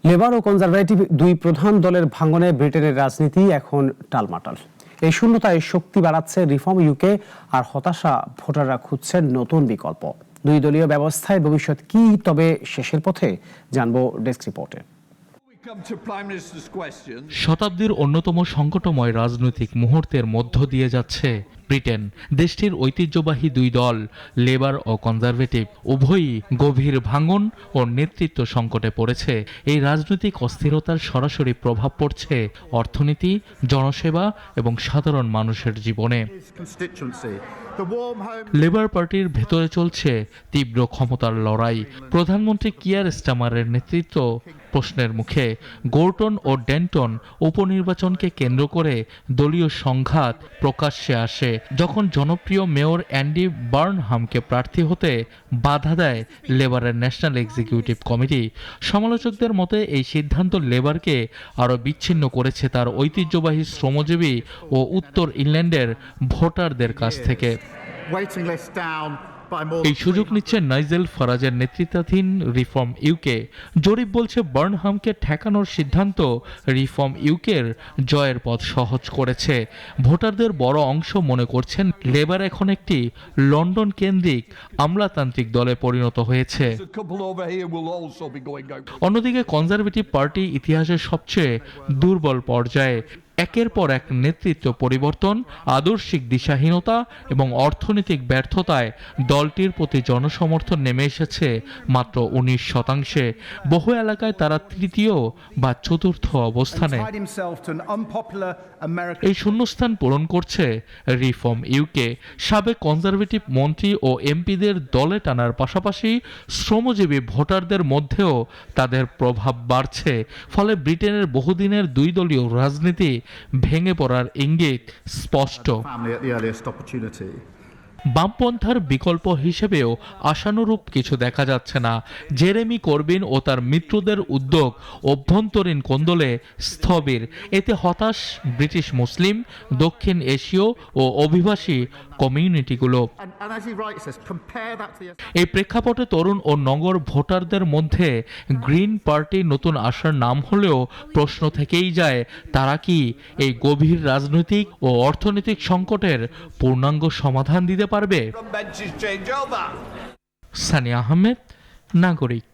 Labour ও conservative দুই প্রধান দলের ভাঙনে ব্রিটেনের রাজনীতি এখন টালমাটাল। এই শূন্যতায় শক্তি বাড়াচ্ছে রিফর্ম ইউকে, আর হতাশা ভোটাররা খুঁজছেন নতুন বিকল্প। দুই দলীয় ব্যবস্থায় ভবিষ্যৎ কি, তবে শেষের পথে জানবো ডেস্ক রিপোর্টে। শতাব্দীর অন্যতম সংকটময় রাজনৈতিক মুহূর্তের মধ্য দিয়ে যাচ্ছে ব্রিটেন। দেশটির ঐতিহ্যবাহী দুই দল লেবার ও কনজারভেটিভ উভয়ই গভীর ভাঙন ও নেতৃত্ব সংকটে পড়েছে। এই রাজনৈতিক অস্থিরতার সরাসরি প্রভাব পড়ছে অর্থনীতি, জনসেবা এবং সাধারণ মানুষের জীবনে। লেবার পার্টির ভেতরে চলছে তীব্র ক্ষমতার লড়াই। প্রধানমন্ত্রী কিয়ার স্টামারের নেতৃত্ব প্রশ্নের মুখে। গোর্টন ও ডেন্টন উপনির্বাচনকে কেন্দ্র করে দলীয় সংঘাত প্রকাশ্যে আসে যখন জনপ্রিয় মেয়র অ্যান্ডি বার্নহামকে প্রার্থী হতে বাধা দেয় লেবারের ন্যাশনাল এক্সিকিউটিভ কমিটি। সমালোচকদের মতে এই সিদ্ধান্ত লেবারকে আরও বিচ্ছিন্ন করেছে তার ঐতিহ্যবাহী শ্রমজীবী ও উত্তর ইংল্যান্ডের ভোটারদের কাছ থেকে। এই সুযোগ নিচ্ছে নাইজেল ফারাজের নেতৃত্বাধীন রিফর্ম ইউকে। জরিপ বলছে বার্নহামকে ঠেকানোর সিদ্ধান্ত রিফর্ম ইউকের জয়ের পথ সহজ করেছে। ভোটারদের বড় অংশ মনে করছেন লেবার এখন একটি লন্ডন কেন্দ্রিক আমলাতান্ত্রিক দলে পরিণত হয়েছে। অন্যদিকে কনজারভেটিভ পার্টি ইতিহাসের সবচেয়ে দুর্বল পর্যায়ে। একের পর এক নেতৃত্ব পরিবর্তন, আদর্শিক দিশাহীনতা এবং অর্থনৈতিক ব্যর্থতায় দলটির প্রতি জনসমর্থন নেমে এসেছে মাত্র 19%। বহু এলাকায় তারা তৃতীয় বা চতুর্থ অবস্থানে। এই শূন্যস্থান পূরণ করছে রিফর্ম ইউকে। সাবেক কনজারভেটিভ মন্ত্রী ও এমপিদের দলে টানার পাশাপাশি শ্রমজীবী ভোটারদের মধ্যেও তাদের প্রভাব বাড়ছে। ফলে ব্রিটেনের বহুদিনের দুই দলীয় রাজনীতি ভেঙে পড়ার ইঙ্গিত স্পষ্ট। বামপন্থার বিকল্প হিসেবেও আশানুরূপ কিছু দেখা যাচ্ছে না। জেরেমি করবিন ও তার মিত্রদের উদ্যোগ অভ্যন্তরীণ কোন্দলে স্থবির। এতে হতাশ ব্রিটিশ মুসলিম, দক্ষিণ এশীয় ও অভিবাসী কমিউনিটিগুলো। এই প্রেক্ষাপটে তরুণ ও নগর ভোটারদের মধ্যে গ্রিন পার্টি নতুন আশার নাম হলেও প্রশ্ন থেকেই যায়, তারা কি এই গভীর রাজনৈতিক ও অর্থনৈতিক সংকটের পূর্ণাঙ্গ সমাধান দিতে পারবে? সানিয়া আহমেদ, নাগরিক।